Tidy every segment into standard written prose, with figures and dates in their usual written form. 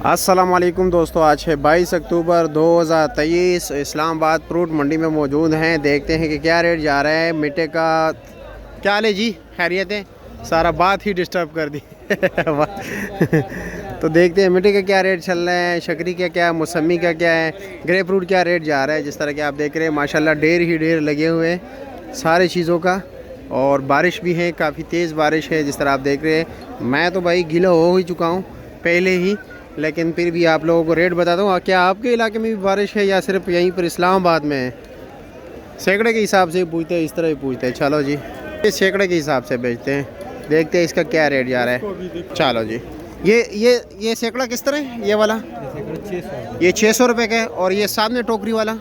अस्सलाम वालेकुम दोस्तों, आज है 22 अक्टूबर 2023। इस्लामाबाद फ्रूट मंडी में मौजूद हैं। देखते हैं कि क्या रेट जा रहा है मिट्टे का। क्या हाल है जी? खैरियत है? सारा बात ही डिस्टर्ब कर दी तो देखते हैं मिट्टे का क्या रेट चल रहा है, शकरी का क्या, मौसमी का क्या है, ग्रेप फ्रूट क्या रेट जा रहा है। जिस तरह के आप देख रहे हैं माशाल्लाह ढेर ही ढेर लगे हुए हैं सारी चीज़ों का। और बारिश भी है, काफ़ी तेज़ बारिश है जिस तरह आप देख रहे हैं। मैं तो भाई गीला हो ही चुका हूँ पहले ही, लेकिन फिर भी आप लोगों को रेट बताता हूँ। क्या आपके इलाके में भी बारिश है या सिर्फ यहीं पर इस्लामाबाद में है? सैकड़े के हिसाब से पूछते हैं, इस तरह ही पूछते हैं। चलो जी, ये सैकड़े के हिसाब से बेचते हैं। देखते हैं इसका क्या रेट जा रहा है। चलो जी, ये सैकड़ा किस तरह है? ये वाला ये 600 रुपये का है। और ये सामने टोकरी वाला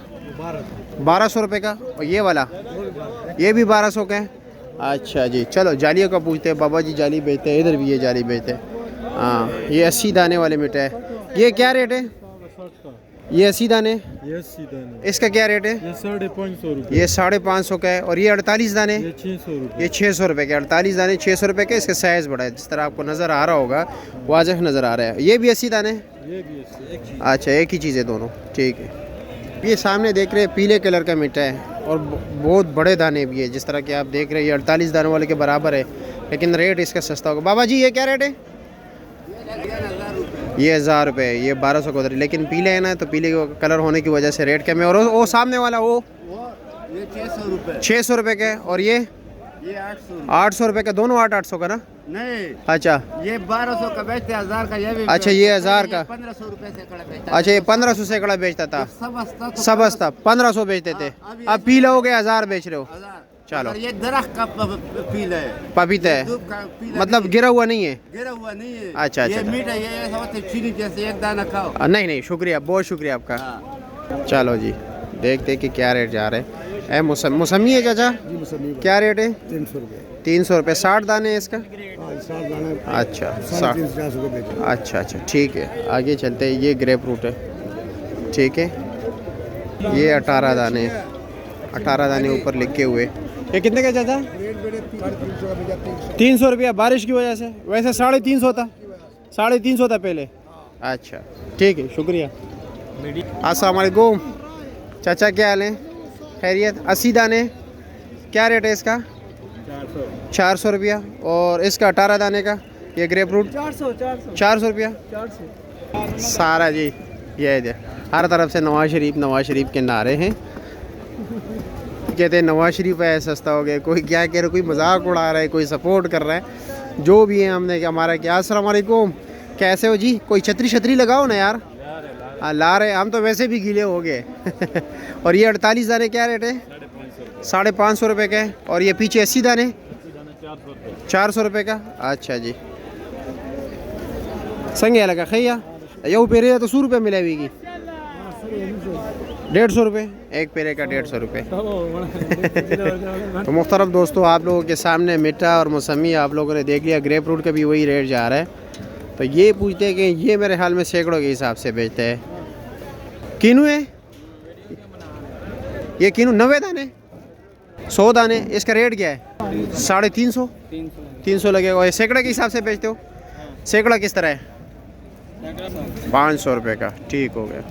1200 रुपये का। और ये वाला ये भी 1200 का है। अच्छा जी, चलो जालियों का पूछते हैं। बाबा जी जाली बेचते हैं, इधर भी ये जाली बेचते हैं। हाँ, ये 80 दाने वाले मिठाई है। ये क्या रेट है? ये 80 दाने, इसका क्या रेट है? ये 550 रुपये। ये 550 का है। और ये 48 दाने, ये 600 रुपये। ये 600 रुपये के। 48 दाने 600 रुपये के। इसका साइज़ बड़ा है, जिस तरह आपको नज़र आ रहा होगा, वाजह नज़र आ रहा है। ये भी 80 दाने। ये भी 80। अच्छा, एक ही चीज़ है दोनों, ठीक है। ये सामने देख रहे हैं पीले कलर का मिठाई है और बहुत बड़े दाने भी है। जिस तरह के आप देख रहे हैं, ये 48 दाने वाले के बराबर है, लेकिन रेट इसका सस्ता होगा। बाबा जी ये क्या रेट है? ये 1000 रुपये, ये 1200 का उधर। लेकिन पीले है ना, तो पीले कलर होने की वजह से रेट कम है। और वो सामने वाला वो ये 600 रुपये। 600 रुपये का है। और ये 800 रुपये का। दोनों 800 का ना? नहीं, अच्छा, ये 1200 का बेचते, 1000 का। ये भी अच्छा, ये 1000 का। 1500 रुपये सैकड़ा बेचता। अच्छा, ये 1500 सैकड़ा बेचता था, सब हस्ता 1500 बेचते थे। अब पीला हो गया 1000 बेच रहे हो। चलो, ये दरख्त का पीला है, पपीता है, दूध का पीला मतलब गिरा हुआ नहीं है? गिरा हुआ नहीं है। अच्छा, ये अच्छा। मीठा, ये ऐसा होता है चीनी जैसे, एक दाना खाओ। नहीं नहीं, शुक्रिया, बहुत शुक्रिया आपका। चलो जी, देखते हैं कि क्या रेट जा रहे हैं। मौसमी है चाचा? क्या रेट है? 300 रुपये। 300 रुपये। 60 दाने है इसका? 60 दाने। अच्छा, 60। अच्छा अच्छा, ठीक है। आगे चलते हैं। ये ग्रेप फ्रूट है, ठीक है। ये 18 दाने, 18 दाने ऊपर लिखे हुए। ये कितने का चाचा? 300 रुपया। बारिश की वजह से वैसे 350 था, 350 था पहले। अच्छा, ठीक है, शुक्रिया। अस्सलाम वालेकुम चाचा, क्या हाल है? खैरियत? 80 दाने क्या रेट है इसका? 400 रुपया। और इसका 18 दाने का ये ग्रेप फ्रूट 400 रुपया सारा जी। ये दे, हर तरफ से नवाज शरीफ के नारे हैं। कहते हैं नवाज शरीफ है सस्ता हो गया, कोई क्या कह रहा है, कोई मजाक उड़ा रहा है, कोई सपोर्ट कर रहा है। जो भी है, हमने हमारा क्या। अस्सलाम वालेकुम, कैसे हो जी? कोई छतरी लगाओ ना यार। हाँ, ला रहे, हम तो वैसे भी गीले हो गए और ये 48 दाने क्या रेट है? 550 रुपये का है। और ये पीछे 80 दाने 400 रुपये का। अच्छा जी, संगे लगा खैया यू पेरे तो 100 रुपये मिलेगी। 150 रुपये एक पेरे का, 150 रुपये तो मुख्तरम दोस्तों, आप लोगों के सामने मीठा और मौसमी आप लोगों ने देख लिया। ग्रेप फ्रूट का भी वही रेट जा रहा है। तो ये पूछते हैं कि ये मेरे ख्याल में सैकड़ों के हिसाब से बेचते हैं। किनू है ये? किनू 90 दाने, 100 दाने। इसका रेट क्या है? 350। 300 लगेगा। और ये सैकड़े के हिसाब से बेचते हो? सैकड़ा किस तरह है? 500 रुपये का, ठीक हो गया।